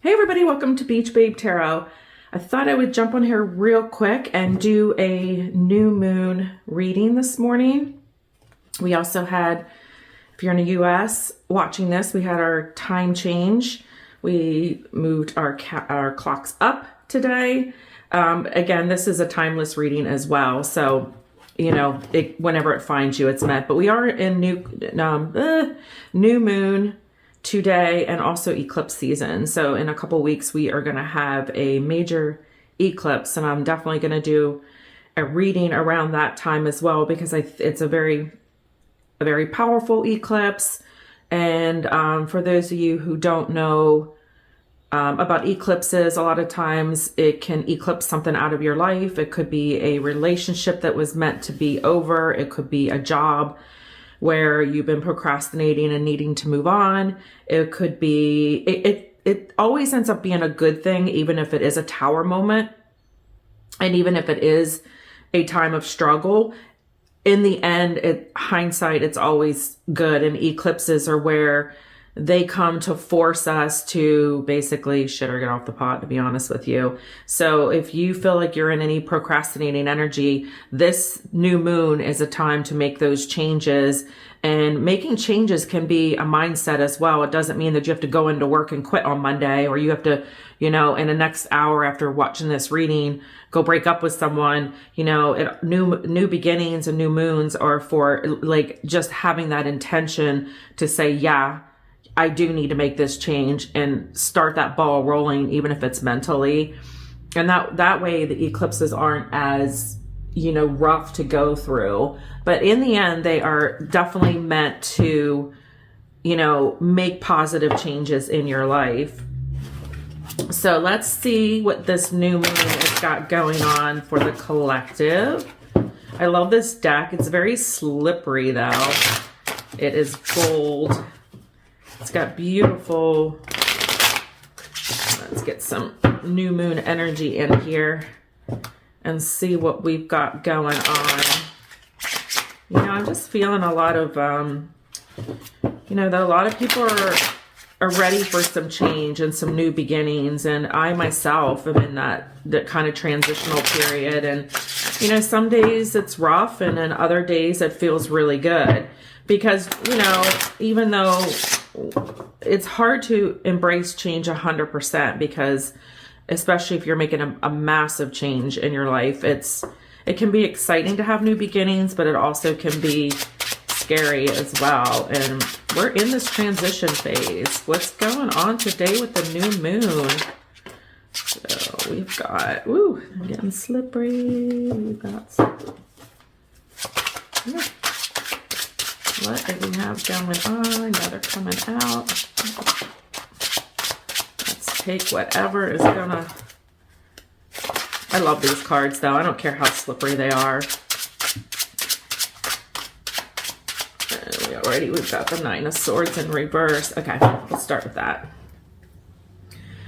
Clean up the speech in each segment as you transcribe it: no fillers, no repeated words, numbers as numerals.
Hey everybody, welcome to Beach Babe Tarot. I thought I would jump on here real quick and do a new moon reading this morning. We also had, if you're in the US watching this, we had our time change. We moved our clocks up today. Again, this is a timeless reading as well. So, you know, whenever it finds you, it's meant. But we are in new moon today and also eclipse season. So in a couple weeks, we are going to have a major eclipse, and I'm definitely going to do a reading around that time as well, because it's a very powerful eclipse. And for those of you who don't know about eclipses, a lot of times it can eclipse something out of your life. It could be a relationship that was meant to be over. It could be a job where you've been procrastinating and needing to move on. It could be, it always ends up being a good thing, even if it is a tower moment. And even if it is a time of struggle, in the end, hindsight, it's always good. And eclipses are where they come to force us to basically shit or get off the pot, to be honest with you. So if you feel like you're in any procrastinating energy, this new moon is a time to make those changes. And making changes can be a mindset as well. It doesn't mean that you have to go into work and quit on Monday, or you have to, you know, in the next hour after watching this reading, go break up with someone. You know, new beginnings and new moons are for like just having that intention to say, yeah, I do need to make this change and start that ball rolling, even if it's mentally. And that way the eclipses aren't as, you know, rough to go through. But in the end, they are definitely meant to, you know, make positive changes in your life. So let's see what this new moon has got going on for the collective. I love this deck. It's very slippery though. It is gold. It's got beautiful, let's get some new moon energy in here and see what we've got going on. You know, I'm just feeling a lot of, you know, that a lot of people are ready for some change and some new beginnings. And I myself am in that kind of transitional period. And, you know, some days it's rough, and then other days it feels really good. Because, you know, even though it's hard to embrace change 100%, because especially if you're making a massive change in your life, it can be exciting to have new beginnings, but it also can be scary as well. And we're in this transition phase. What's going on today with the new moon? So we've got, ooh, I'm getting slippery. We've got what do we have going on? Now they're coming out. Let's take whatever is gonna... I love these cards though. I don't care how slippery they are. And we've got the Nine of Swords in reverse. Okay, let's start with that.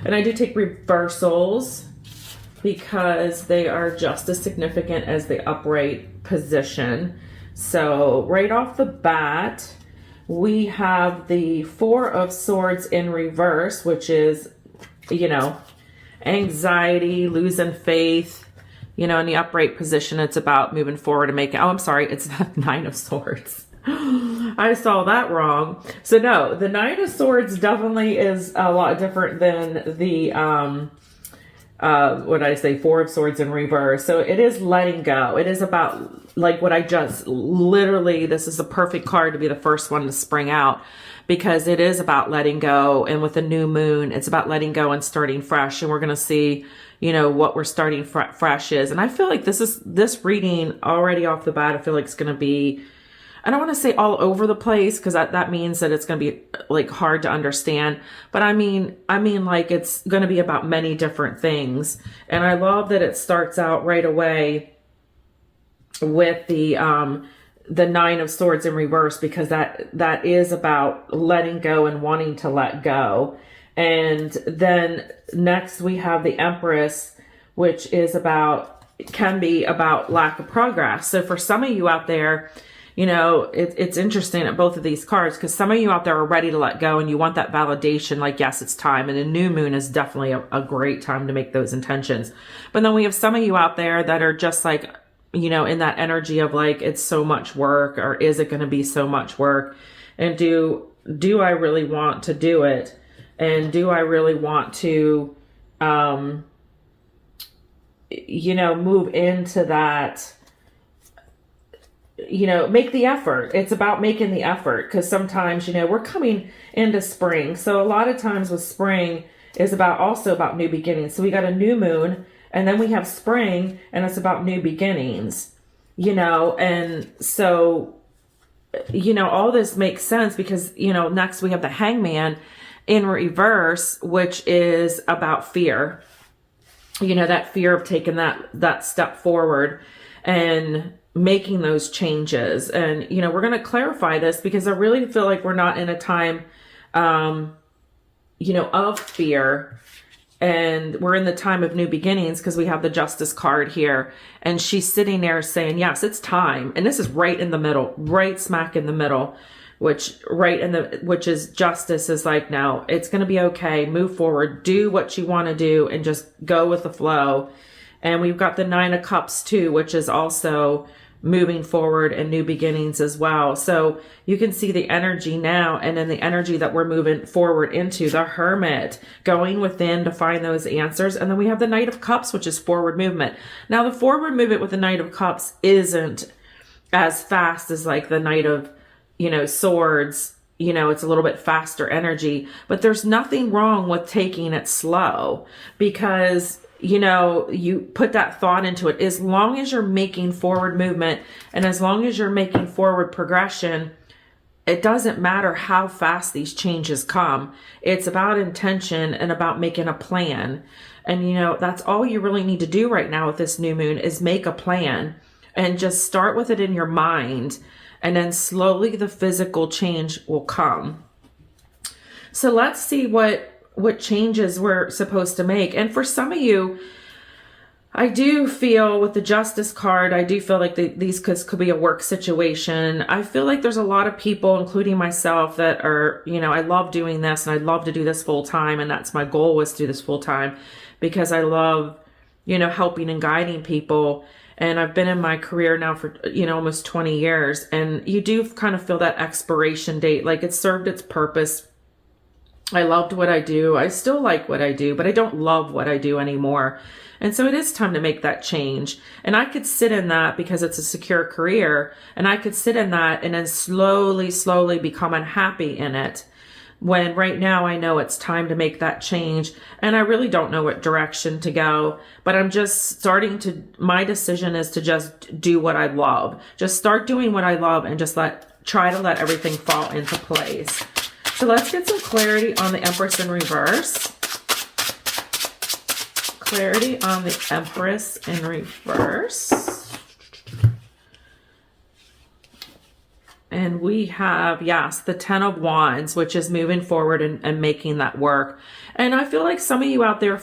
And I do take reversals because they are just as significant as the upright position. So right off the bat, we have the Four of Swords in reverse, which is, you know, anxiety, losing faith. You know, in the upright position, it's about moving forward and making, oh, I'm sorry, it's the Nine of Swords. I saw that wrong. So no, the Nine of Swords definitely is a lot different than the, what did I say, Four of Swords in reverse. So it is letting go. It is about, like what I just literally, this is a perfect card to be the first one to spring out, because it is about letting go. And with the new moon, it's about letting go and starting fresh. And we're going to see, you know, what we're starting fresh is. And I feel like this reading already off the bat, I feel like it's going to be, I don't want to say all over the place, because that means that it's going to be like hard to understand. But I mean like it's going to be about many different things. And I love that it starts out right away with the Nine of Swords in reverse, because that is about letting go and wanting to let go. And then next we have the Empress, which is can be about lack of progress. So for some of you out there, you know, it's interesting at both of these cards because some of you out there are ready to let go and you want that validation, like, yes, it's time. And a new moon is definitely a great time to make those intentions. But then we have some of you out there that are just like, you know, in that energy of like, it's so much work, or is it going to be so much work? And do I really want to do it? And do I really want to, you know, move into that, you know, make the effort. It's about making the effort, because sometimes, you know, we're coming into spring. So a lot of times with spring is also about new beginnings. So we got a new moon, and then we have spring, and it's about new beginnings, you know. And so, you know, all this makes sense because, you know, next we have the Hangman in reverse, which is about fear, you know, that fear of taking that step forward and making those changes. And, you know, we're going to clarify this because I really feel like we're not in a time, you know, of fear. And we're in the time of new beginnings because we have the Justice card here. And she's sitting there saying, yes, it's time. And this is right in the middle, right smack in the middle, which is Justice is like, no, it's going to be okay. Move forward, do what you want to do, and just go with the flow. And we've got the Nine of Cups too, which is also moving forward and new beginnings as well. So you can see the energy now, and then the energy that we're moving forward into, the Hermit, going within to find those answers. And then we have the Knight of Cups, which is forward movement. Now the forward movement with the Knight of Cups isn't as fast as like the Knight of, you know, Swords. You know, it's a little bit faster energy, but there's nothing wrong with taking it slow, because, you know, you put that thought into it. As long as you're making forward movement and as long as you're making forward progression, it doesn't matter how fast these changes come. It's about intention and about making a plan. And, you know, that's all you really need to do right now with this new moon is make a plan and just start with it in your mind. And then slowly the physical change will come. So let's see what changes we're supposed to make. And for some of you, I do feel with the Justice card, I do feel like these could be a work situation. I feel like there's a lot of people, including myself, that are, you know, I love doing this and I'd love to do this full time. And that's my goal, was to do this full time, because I love, you know, helping and guiding people. And I've been in my career now for, you know, almost 20 years. And you do kind of feel that expiration date, like it's served its purpose. I loved what I do. I still like what I do, but I don't love what I do anymore. And so it is time to make that change. And I could sit in that because it's a secure career, and I could sit in that and then slowly become unhappy in it. When right now I know it's time to make that change, and I really don't know what direction to go, but I'm just my decision is to just do what I love. Just start doing what I love and just try to let everything fall into place. So let's get some clarity on the Empress in reverse. Clarity on the Empress in reverse. And we have, yes, the Ten of Wands, which is moving forward and making that work. And I feel like some of you out there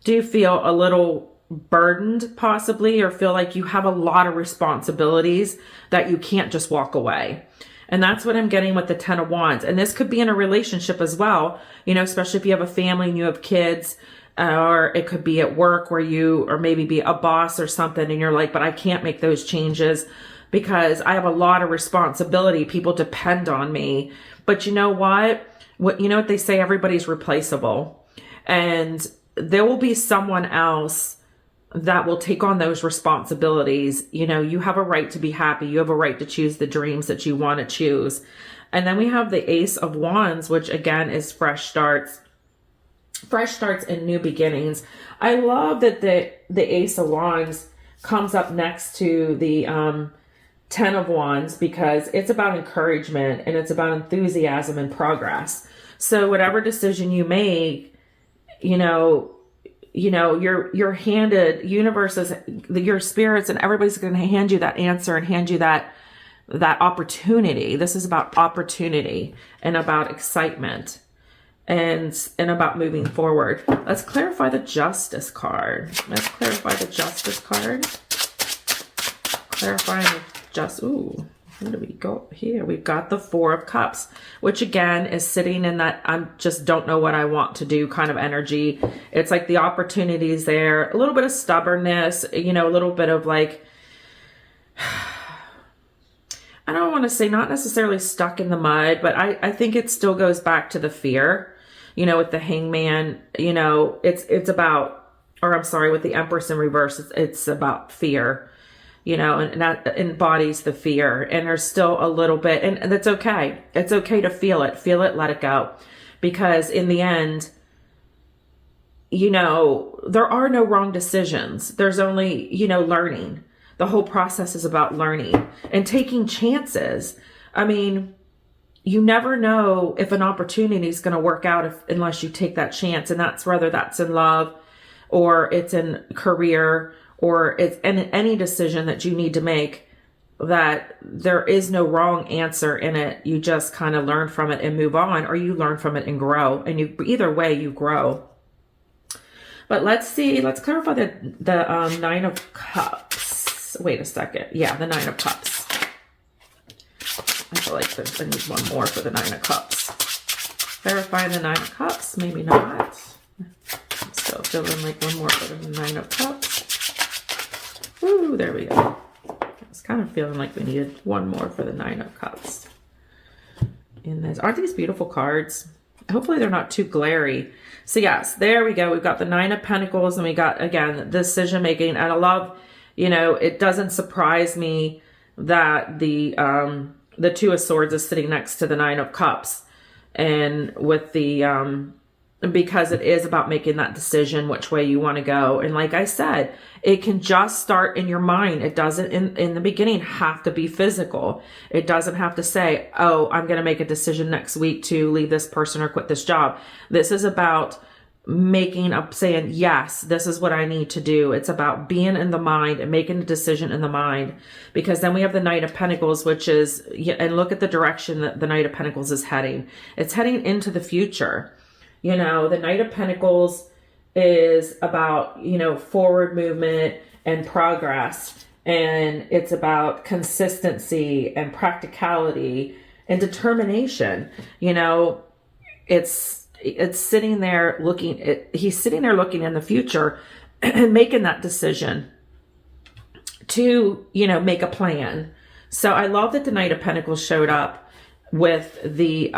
do feel a little burdened possibly, or feel like you have a lot of responsibilities that you can't just walk away. And that's what I'm getting with the Ten of Wands. And this could be in a relationship as well, you know, especially if you have a family and you have kids, or it could be at work where or maybe be a boss or something, and you're like, but I can't make those changes because I have a lot of responsibility. People depend on me. But you know what? You know what they say, everybody's replaceable. And there will be someone else that will take on those responsibilities. You know, you have a right to be happy. You have a right to choose the dreams that you want to choose. And then we have the Ace of Wands, which again is fresh starts and new beginnings. I love that the Ace of Wands comes up next to the Ten of Wands, because it's about encouragement and it's about enthusiasm and progress. So whatever decision you make, you're handed, your spirits and everybody's going to hand you that answer and hand you that opportunity. This is about opportunity and about excitement and about moving forward. Let's clarify the Justice card. Clarifying the What do we got here? We've got the Four of Cups, which again is sitting in that I just don't know what I want to do kind of energy. It's like the opportunities there, a little bit of stubbornness, you know, a little bit of like, I don't want to say not necessarily stuck in the mud, but I think it still goes back to the fear, you know, with the Hangman, you know, it's about, or I'm sorry, with the Empress in reverse, it's about fear. You know, and that embodies the fear. And there's still a little bit, and that's okay. It's okay to feel it, let it go. Because in the end, you know, there are no wrong decisions. There's only, you know, learning. The whole process is about learning and taking chances. I mean, you never know if an opportunity is going to work out unless you take that chance. And that's whether that's in love or it's in career, or it's any decision that you need to make, that there is no wrong answer in it. You just kind of learn from it and move on, or you learn from it and grow. And either way, you grow. But let's clarify the Nine of Cups. Wait a second. Yeah, the Nine of Cups. I feel like I need one more for the Nine of Cups. Clarifying the Nine of Cups, maybe not. I'm still feeling like one more for the Nine of Cups. Ooh, there we go. I was kind of feeling like we needed one more for the Nine of Cups. In this, aren't these beautiful cards? Hopefully they're not too glary. So yes, there we go. We've got the Nine of Pentacles, and we got, again, decision making. And I love, you know, it doesn't surprise me that the Two of Swords is sitting next to the Nine of Cups, and with the because it is about making that decision which way you want to go. And like I said, it can just start in your mind. It doesn't in the beginning have to be physical. It doesn't have to say, oh, I'm going to make a decision next week to leave this person or quit this job. This is about saying, yes, this is what I need to do. It's about being in the mind and making a decision in the mind. Because then we have the Knight of Pentacles, which is, and look at the direction that the Knight of Pentacles is heading. It's heading into the future. You know, the Knight of Pentacles is about, you know, forward movement and progress. And it's about consistency and practicality and determination. You know, it's sitting there he's sitting there looking in the future and making that decision to, you know, make a plan. So I love that the Knight of Pentacles showed up with the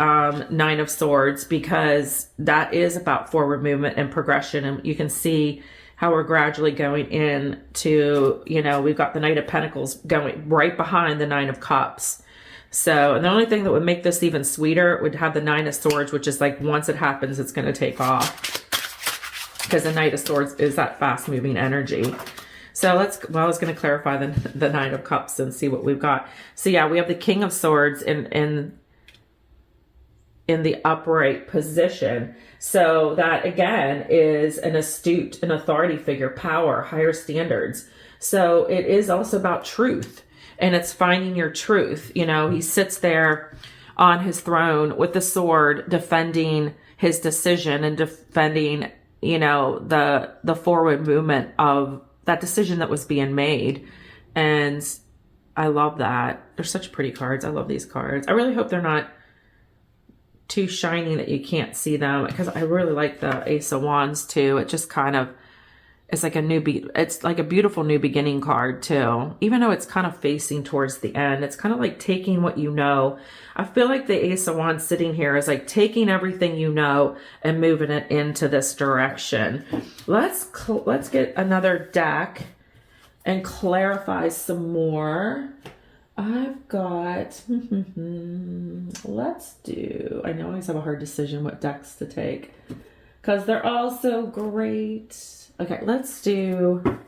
Nine of Swords, because that is about forward movement and progression. And you can see how we're gradually going into, you know, we've got the Knight of Pentacles going right behind the Nine of Cups. So, and the only thing that would make this even sweeter would have the Nine of Swords, which is like, once it happens, it's going to take off, because the Knight of Swords is that fast moving energy. So I was going to clarify the Nine of Cups and see what we've got. So yeah, we have the King of Swords in the upright position. So that again is an astute, an authority figure, power, higher standards. So it is also about truth, and it's finding your truth. You know, he sits there on his throne with the sword, defending his decision and defending, you know, the forward movement of that decision that was being made. And I love that. They're such pretty cards. I love these cards. I really hope they're not too shiny that you can't see them, because I really like the Ace of Wands too. It just kind of, it's like it's like a beautiful new beginning card too. Even though it's kind of facing towards the end, it's kind of like taking what you know. I feel like the Ace of Wands sitting here is like taking everything you know and moving it into this direction. Let's get another deck and clarify some more. I've got, let's do, I know I always have a hard decision what decks to take, because they're all so great. Okay, let's do,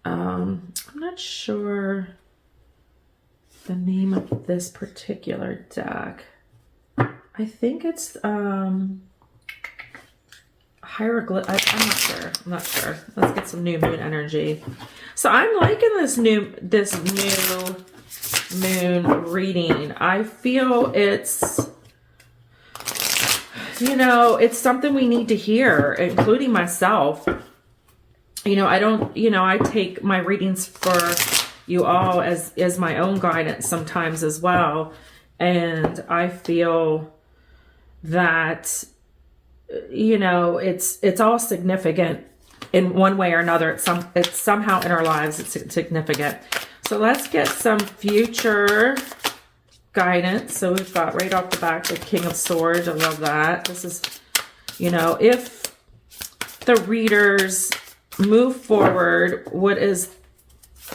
I'm not sure the name of this particular deck. I think it's hieroglyph. I'm not sure. Let's get some new moon energy. So I'm liking this new moon reading. I feel it's, you know, it's something we need to hear, including myself. You know, I take my readings for you all as my own guidance sometimes as well. And I feel that, you know, it's all significant in one way or another. It's somehow in our lives, it's significant. So let's get some future guidance. So we've got right off the bat the King of Swords. I love that. This is, you know, if the readers move forward, what is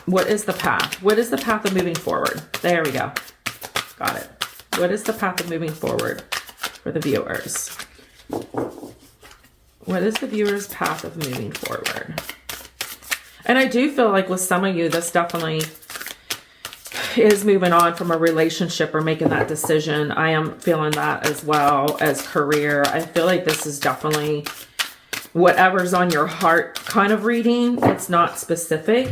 the path? What is the path of moving forward? There we go. Got it. What is the path of moving forward for the viewers? What is the viewer's path of moving forward? And I do feel like with some of you, this definitely is moving on from a relationship or making that decision. I am feeling that as well as career. I feel like this is definitely whatever's on your heart kind of reading. It's not specific.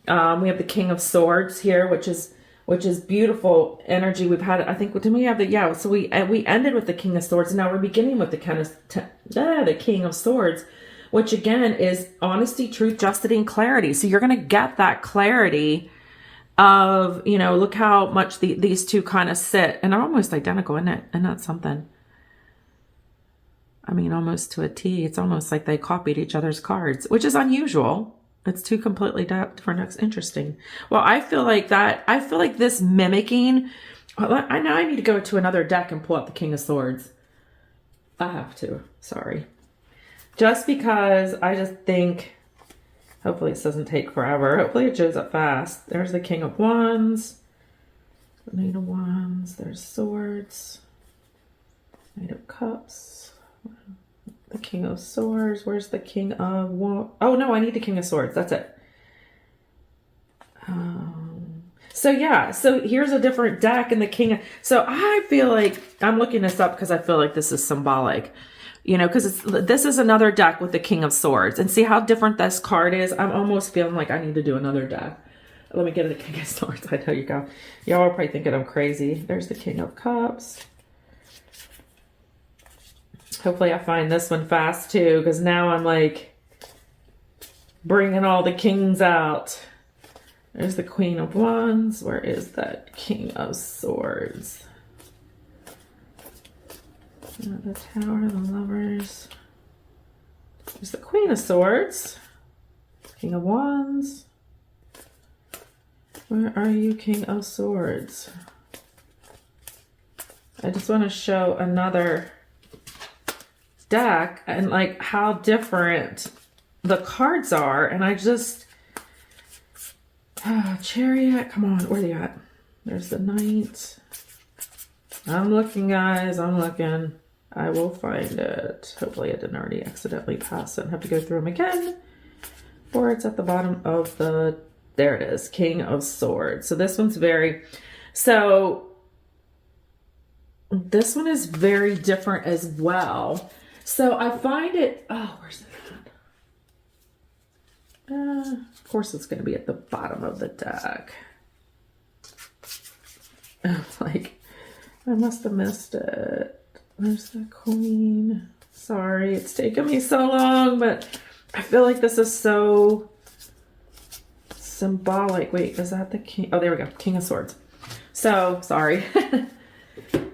We have the King of Swords here, which is beautiful energy. We've had, I think, didn't we have the, yeah, so we ended with the King of Swords, and now we're beginning with the King of Swords, which again is honesty, truth, justice, and clarity. So you're going to get that clarity of, you know, look how much these two kind of sit, and they're almost identical, isn't it? Isn't that something? I mean, almost to a T. It's almost like they copied each other's cards, which is unusual. It's two completely different. That's interesting. Well, I feel like this mimicking, I know I need to go to another deck and pull up the King of Swords. I have to, sorry. Just because I just think, hopefully this doesn't take forever. Hopefully it shows up fast. There's the King of Wands, the Knight of Wands, there's Swords, Knight of Cups, the King of Swords. Where's the King of Wands? Oh no, I need the King of Swords. That's it. So yeah, so here's a different deck and the King of, so I feel like, I'm looking this up because I feel like this is symbolic, you know, because this is another deck with the King of Swords, and see how different this card is. I'm almost feeling like I need to do another deck. Let me get the King of Swords. I know you go. Y'all are probably thinking I'm crazy. There's the King of Cups. Hopefully I find this one fast too, because now I'm like bringing all the kings out. There's the Queen of Wands. Where is that King of Swords? The Tower, the Lovers. There's the Queen of Swords. King of Wands. Where are you, King of Swords? I just want to show another deck and like how different the cards are, and I just Chariot, come on, where are you at? There's the Knight. I'm looking, guys, I'm looking. I will find it. Hopefully I didn't already accidentally pass it and have to go through them again, or it's at the bottom of the, there it is, King of Swords. So this one's this one is very different as well. So I find it, oh, where's it at? Of course it's going to be at the bottom of the deck. Like, I must have missed it. Where's the Queen? Sorry, it's taken me so long, but I feel like this is so symbolic. Wait, is that the King? Oh, there we go. King of Swords. So, sorry.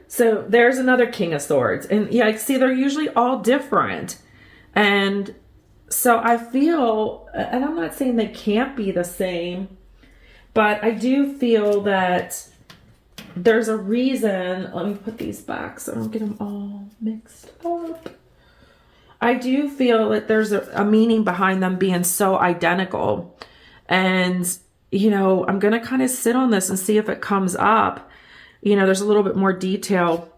So there's another King of Swords, and yeah, see, they're usually all different. And so I feel, and I'm not saying they can't be the same, but I do feel that there's a reason. Let me put these back so I don't get them all mixed up. I do feel that there's a meaning behind them being so identical. And, you know, I'm going to kind of sit on this and see if it comes up. You know, there's a little bit more detail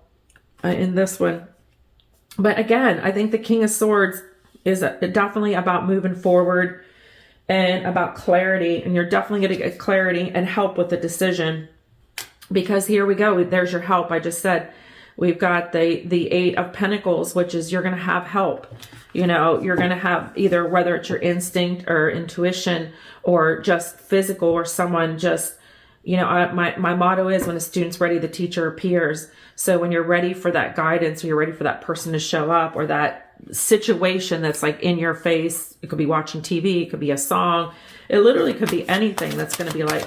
in this one. But again, I think the King of Swords is definitely about moving forward and about clarity. And you're definitely going to get clarity and help with the decision. Because here we go. There's your help. I just said we've got the Eight of Pentacles, which is you're going to have help. You know, you're going to have either, whether it's your instinct or intuition or just physical, or someone just, you know, my motto is, when a student's ready, the teacher appears. So when you're ready for that guidance, or you're ready for that person to show up, or that situation that's like in your face, it could be watching TV, it could be a song, it literally could be anything that's going to be like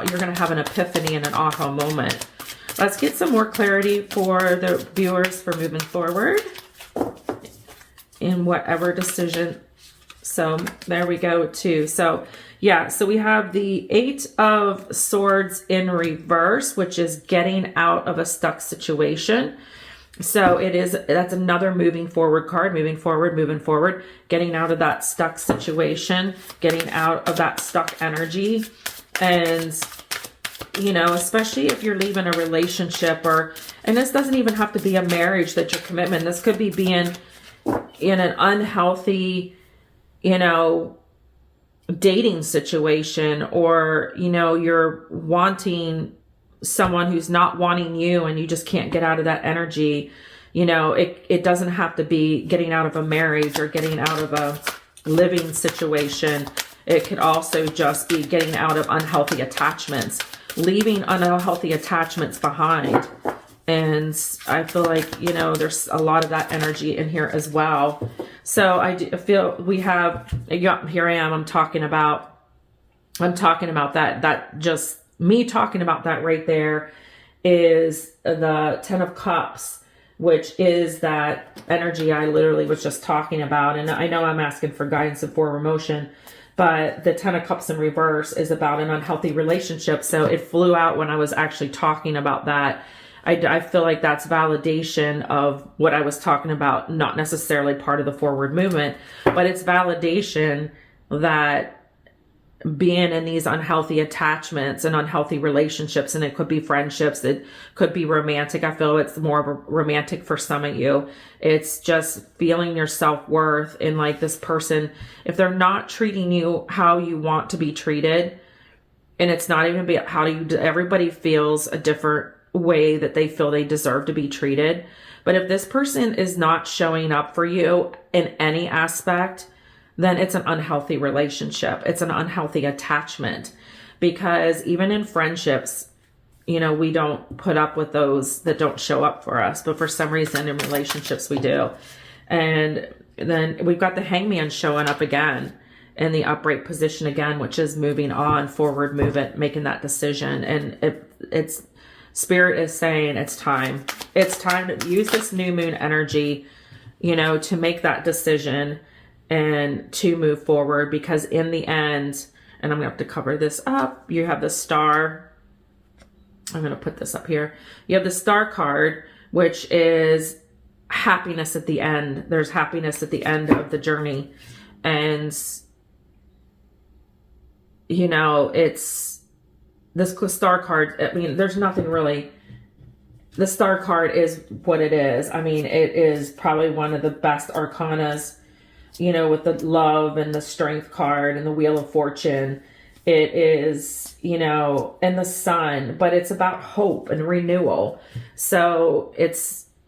you're going to have an epiphany and an aha moment. Let's get some more clarity for the viewers for moving forward in whatever decision. So there we go too. So yeah, so we have the 8 of Swords in reverse, which is getting out of a stuck situation. So that's another moving forward card, moving forward, getting out of that stuck situation, getting out of that stuck energy. And, you know, especially if you're leaving a relationship, and this doesn't even have to be a marriage, that your commitment, this could be being in an unhealthy, you know, dating situation, or, you know, you're wanting someone who's not wanting you and you just can't get out of that energy. You know, it doesn't have to be getting out of a marriage or getting out of a living situation. It could also just be getting out of unhealthy attachments, leaving unhealthy attachments behind. And I feel like, you know, there's a lot of that energy in here as well. So I feel we have, here I am, I'm talking about that just me talking about that right there is the 10 of Cups, which is that energy I literally was just talking about. And I know I'm asking for guidance and forward motion, but the 10 of Cups in reverse is about an unhealthy relationship. So it flew out when I was actually talking about that. I feel like that's validation of what I was talking about, not necessarily part of the forward movement, but it's validation that being in these unhealthy attachments and unhealthy relationships, and it could be friendships, it could be romantic. I feel it's more of a romantic for some of you. It's just feeling your self-worth in like this person, if they're not treating you how you want to be treated, and it's not even about how you, everybody feels a different way that they feel they deserve to be treated. But if this person is not showing up for you in any aspect, then it's an unhealthy relationship. It's an unhealthy attachment, because even in friendships, you know, we don't put up with those that don't show up for us, but for some reason in relationships we do. And then we've got the Hangman showing up again in the upright position again, which is moving on, forward movement, making that decision. And it's Spirit is saying it's time. It's time to use this new moon energy, you know, to make that decision and to move forward, because in the end, and I'm gonna have to cover this up, you have the Star. I'm gonna put this up here. You have the Star card, which is happiness at the end. There's happiness at the end of the journey. And, you know, it's this Star card. I mean, there's nothing really. The Star card is what it is. I mean, it is probably one of the best arcanas, you know, with the Love and the Strength card and the Wheel of Fortune. It is, you know, and the Sun, but it's about hope and renewal. So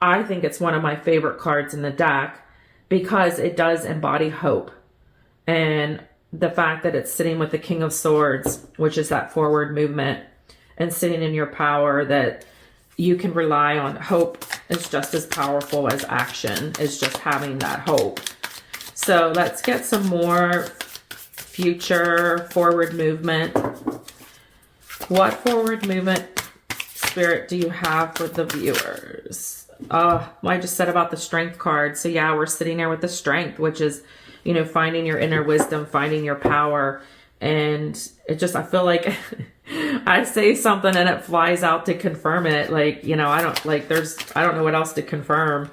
I think it's one of my favorite cards in the deck, because it does embody hope. And the fact that it's sitting with the King of Swords, which is that forward movement, and sitting in your power, that you can rely on. Hope is just as powerful as action, is just having that hope. So let's get some more future forward movement. What forward movement, Spirit, do you have for the viewers? I just said about the Strength card. So yeah, we're sitting there with the Strength, which is, you know, finding your inner wisdom, finding your power. And it just, I feel like I say something and it flies out to confirm it. Like, you know, I don't know what else to confirm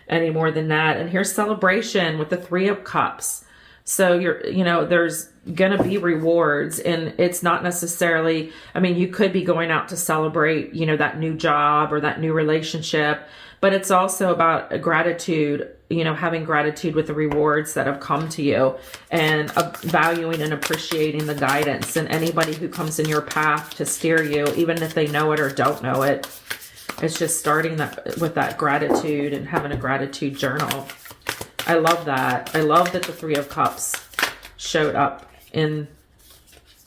any more than that. And here's celebration with the 3 of Cups. So there's going to be rewards, and it's not necessarily, I mean, you could be going out to celebrate, you know, that new job or that new relationship, but it's also about gratitude, you know, having gratitude with the rewards that have come to you, and valuing and appreciating the guidance and anybody who comes in your path to steer you, even if they know it or don't know it. It's just starting that with that gratitude and having a gratitude journal. I love that. I love that the 3 of Cups showed up in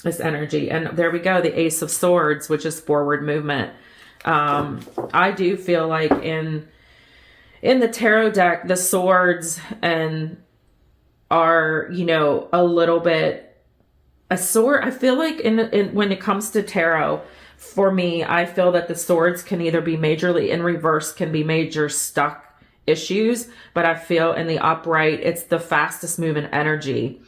this energy. And there we go, the Ace of Swords, which is forward movement. I do feel like in the tarot deck, the swords and are, you know, a little bit a sword. I feel like in when it comes to tarot, for me, I feel that the swords can either be majorly in reverse, can be major stuck issues, but I feel in the upright, it's the fastest moving energy.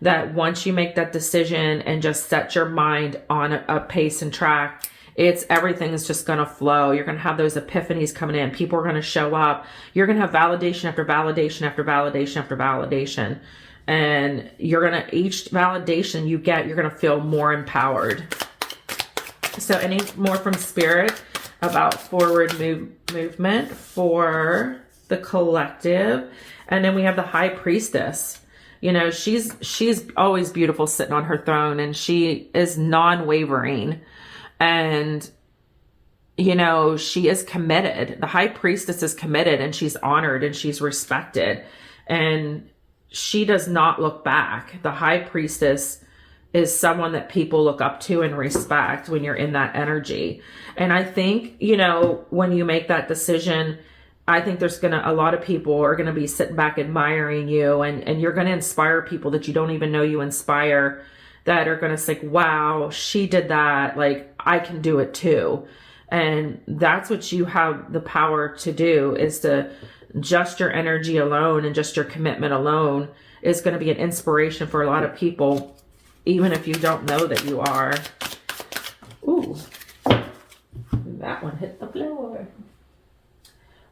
That once you make that decision and just set your mind on a pace and track, everything is just going to flow. You're going to have those epiphanies coming in. People are going to show up. You're going to have validation after validation after validation after validation. And each validation you get, you're going to feel more empowered. So any more from Spirit about forward movement for the collective? And then we have the High Priestess. You know, she's always beautiful sitting on her throne, and she is non-wavering. And, you know, she is committed. The High Priestess is committed, and she's honored, and she's respected. And she does not look back. The High Priestess is someone that people look up to and respect when you're in that energy. And I think, you know, when you make that decision, I think there's a lot of people are going to be sitting back admiring you, and you're going to inspire people that you don't even know you inspire, that are going to say, wow, she did that. Like, I can do it too. And that's what you have the power to do, is to just your energy alone and just your commitment alone is going to be an inspiration for a lot of people, even if you don't know that you are. Ooh, that one hit the floor.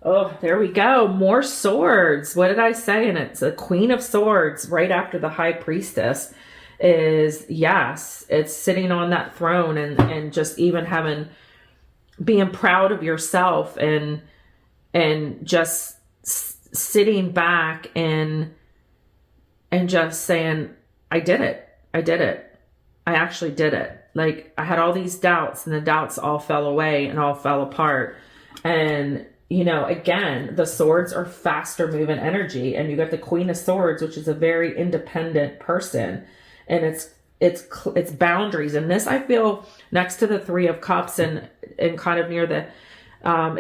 Oh, there we go. More swords. What did I say? And it's a Queen of Swords right after the High Priestess is, yes, it's sitting on that throne and just even being proud of yourself and just sitting back and just saying, I did it. I did it. I actually did it. Like, I had all these doubts, and the doubts all fell away and all fell apart. And, you know, again, the swords are faster moving energy, and you got the Queen of Swords, which is a very independent person, and it's boundaries. And this, I feel, next to the Three of Cups and kind of near the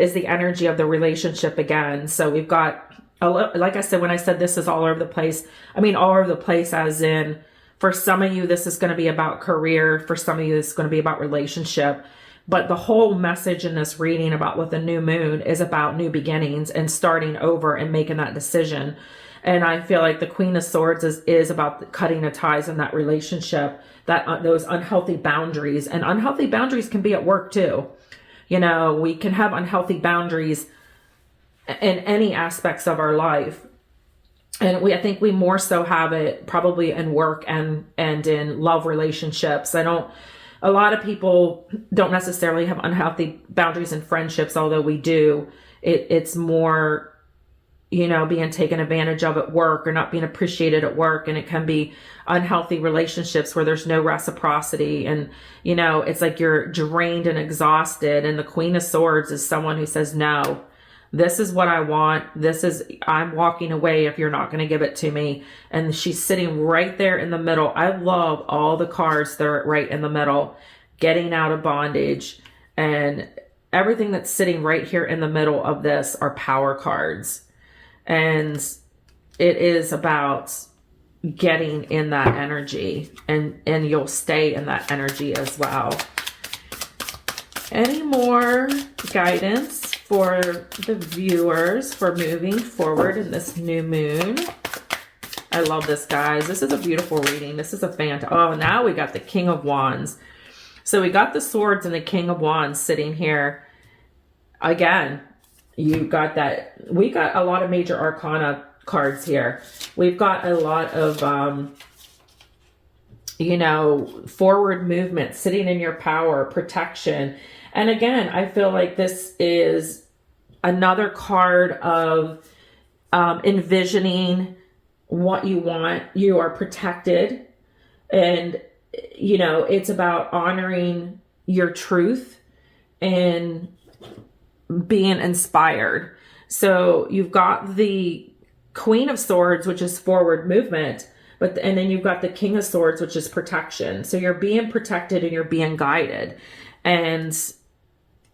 is the energy of the relationship again. So we've got, like I said, when I said this is all over the place, I mean all over the place as in, for some of you, this is going to be about career. For some of you, this is going to be about relationship. But the whole message in this reading about with the new moon is about new beginnings and starting over and making that decision. And I feel like the Queen of Swords is about cutting the ties in that relationship, that those unhealthy boundaries. And unhealthy boundaries can be at work too. You know, we can have unhealthy boundaries in any aspects of our life. And I think we more so have it probably in work and in love relationships. A lot of people don't necessarily have unhealthy boundaries in friendships, although we do. It's more, you know, being taken advantage of at work or not being appreciated at work. And it can be unhealthy relationships where there's no reciprocity. And, you know, it's like you're drained and exhausted. And the Queen of Swords is someone who says, no, this is what I want. I'm walking away if you're not going to give it to me. And she's sitting right there in the middle. I love all the cards that are right in the middle, getting out of bondage, and everything that's sitting right here in the middle of this are power cards. And it is about getting in that energy, and you'll stay in that energy as well. Any more guidance for the viewers for moving forward in this new moon? I love this, guys. This is a beautiful reading. This is a oh, now we got the King of Wands. So we got the swords and the King of Wands sitting here. Again, you got that. We got a lot of major arcana cards here. We've got a lot of, you know, forward movement, sitting in your power, protection. And again, I feel like this is another card of envisioning what you want. You are protected. And, you know, it's about honoring your truth and being inspired. So you've got the Queen of Swords, which is forward movement. And then you've got the King of Swords, which is protection. So you're being protected and you're being guided. And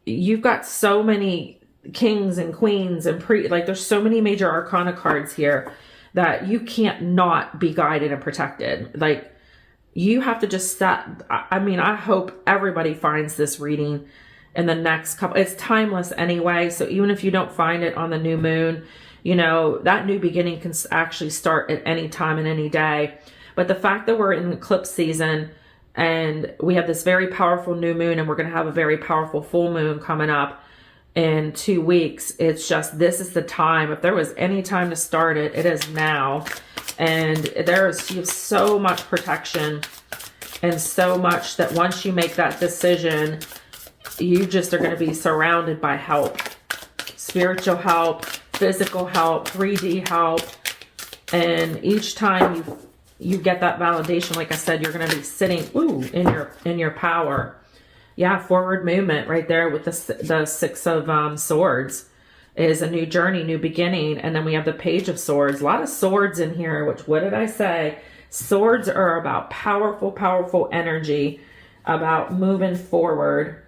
you've got so many kings and queens and like there's so many major arcana cards here that you can't not be guided and protected. Like you have to just set, I mean, I hope everybody finds this reading in the next couple, it's timeless anyway. So even if you don't find it on the new moon, you know, that new beginning can actually start at any time and any day. But the fact that we're in eclipse season and we have this very powerful new moon and we're going to have a very powerful full moon coming up in 2 weeks, it's just, this is the time. If there was any time to start it, it is now. And you have so much protection and so much that once you make that decision, you just are going to be surrounded by help, spiritual help, physical help, 3D help. And each time you get that validation, like I said, you're going to be sitting in your power. Yeah, forward movement right there with the Six of Swords is a new journey, new beginning. And then we have the Page of Swords. A lot of swords in here, which, what did I say? Swords are about powerful, powerful energy, about moving forward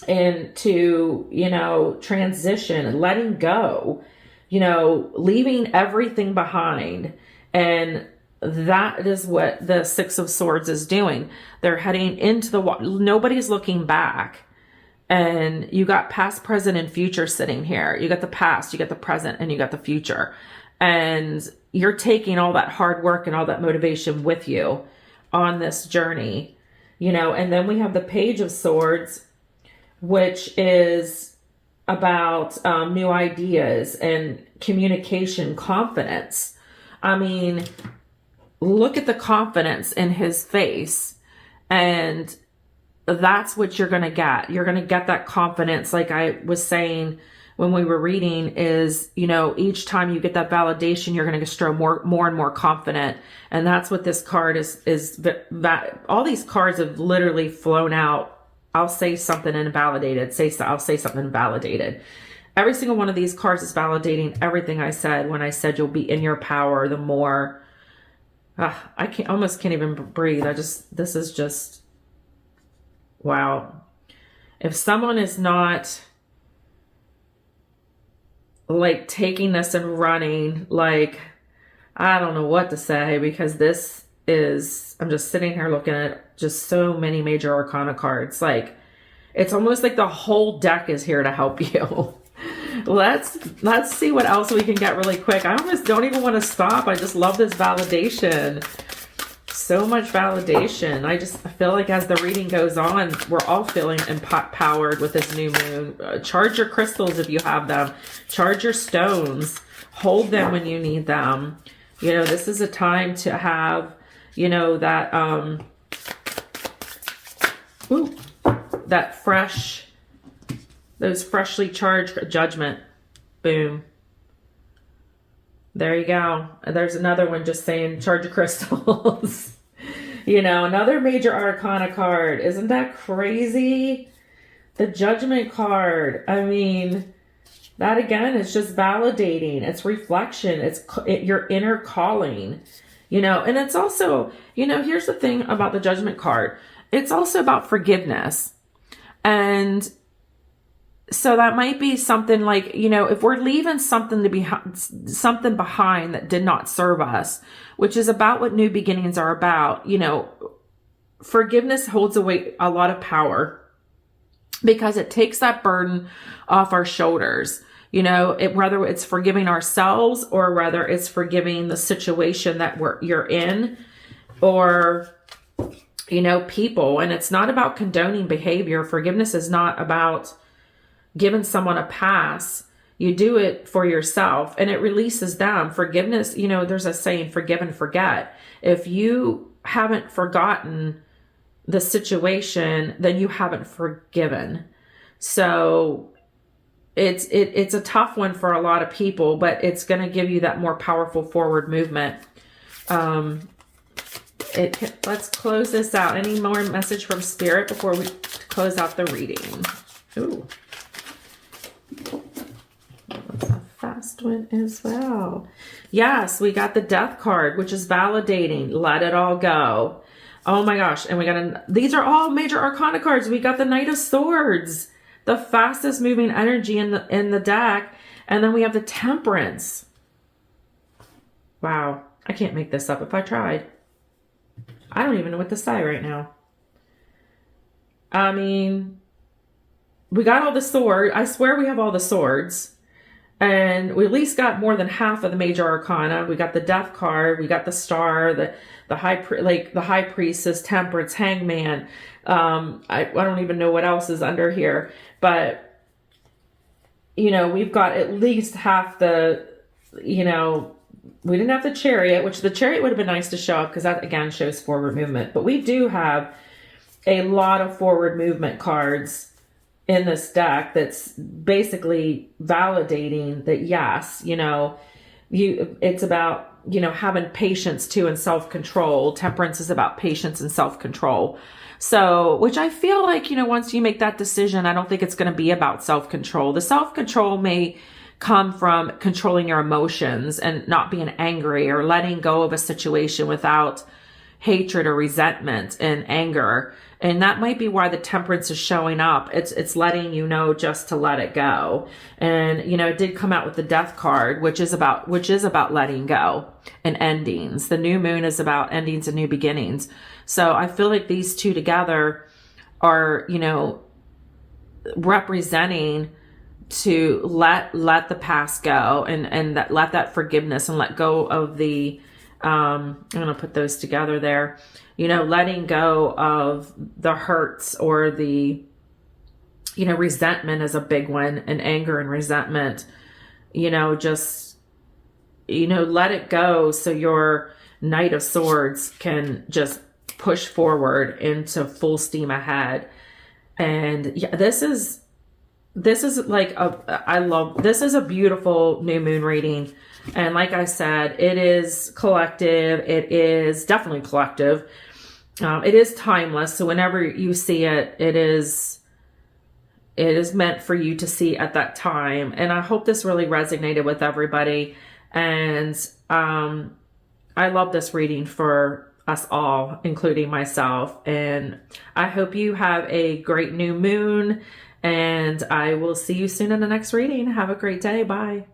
into, you know, transition, letting go, you know, leaving everything behind. And that is what the Six of Swords is doing. They're heading into the water. Nobody's looking back. And you got past, present, and future sitting here. You got the past, you got the present, and you got the future. And you're taking all that hard work and all that motivation with you on this journey, you know. And then we have the Page of Swords, which is about new ideas and communication, confidence. I mean, look at the confidence in his face, and that's what you're going to get. You're going to get that confidence. Like I was saying when we were reading is, you know, each time you get that validation, you're going to grow more and more confident. And that's what this card is that all these cards have literally flown out. I'll say something and validated. I'll say something and validated. Every single one of these cards is validating everything I said when I said you'll be in your power. The more, I almost can't even breathe. This is just, wow. If someone is not like taking this and running, like, I don't know what to say, because this is, I'm just sitting here looking at just so many major arcana cards. Like, it's almost like the whole deck is here to help you. Let's see what else we can get really quick. I almost don't even want to stop. I just love this validation. So much validation. I feel like as the reading goes on, we're all feeling empowered with this new moon. Charge your crystals if you have them. Charge your stones. Hold them when you need them. You know, this is a time to have, you know, that those freshly charged judgment. Boom. There you go. There's another one just saying charge your crystals. You know, another major arcana card. Isn't that crazy? The Judgment card. I mean, that again is just validating. It's reflection. It's your inner calling. You know, and it's also, you know, here's the thing about the Judgment card. It's also about forgiveness. And so that might be something like, you know, if we're leaving something behind that did not serve us, which is about what new beginnings are about, you know, forgiveness holds away a lot of power because it takes that burden off our shoulders. You know, whether it's forgiving ourselves or whether it's forgiving the situation that you're in, or, you know, people. And it's not about condoning behavior. Forgiveness is not about giving someone a pass. You do it for yourself and it releases them. Forgiveness, you know, there's a saying, forgive and forget. If you haven't forgotten the situation, then you haven't forgiven. So it's a tough one for a lot of people, but it's going to give you that more powerful forward movement. Let's close this out. Any more message from Spirit before we close out the reading? Ooh. That's a fast last one as well. Yes, we got the Death card, which is validating. Let it all go. Oh my gosh. And we got these are all major arcana cards. We got the Knight of Swords, the fastest moving energy in the deck. And then we have the Temperance. Wow. I can't make this up if I tried. I don't even know what to say right now. I mean, we got all the swords. I swear we have all the swords. And we at least got more than half of the major arcana. We got the Death card. We got the Star, the High Priestess, Temperance, Hangman. I don't even know what else is under here. But, you know, we've got at least half the, you know, we didn't have the Chariot, which the Chariot would have been nice to show up because that, again, shows forward movement. But we do have a lot of forward movement cards in this deck that's basically validating that, yes, you know, it's about, you know, having patience too and self-control. Temperance is about patience and self-control. So, which I feel like, you know, once you make that decision, I don't think it's going to be about self-control. The self-control may come from controlling your emotions and not being angry or letting go of a situation without hatred or resentment and anger. And that might be why the Temperance is showing up. It's letting you know just to let it go. And, you know, it did come out with the Death card, which is about letting go and endings. The new moon is about endings and new beginnings. So I feel like these two together are, you know, representing to let the past go and let that forgiveness and let go of the, I'm going to put those together there, you know, letting go of the hurts or the, you know, resentment is a big one, and anger and resentment, you know, just, you know, let it go so your Knight of Swords can just push forward into full steam ahead. And yeah, this is like this is a beautiful new moon reading. And like I said, it is collective. It is definitely collective. It is timeless. So whenever you see it, it is meant for you to see at that time. And I hope this really resonated with everybody. And I love this reading for us all, including myself. And I hope you have a great new moon. And I will see you soon in the next reading. Have a great day. Bye.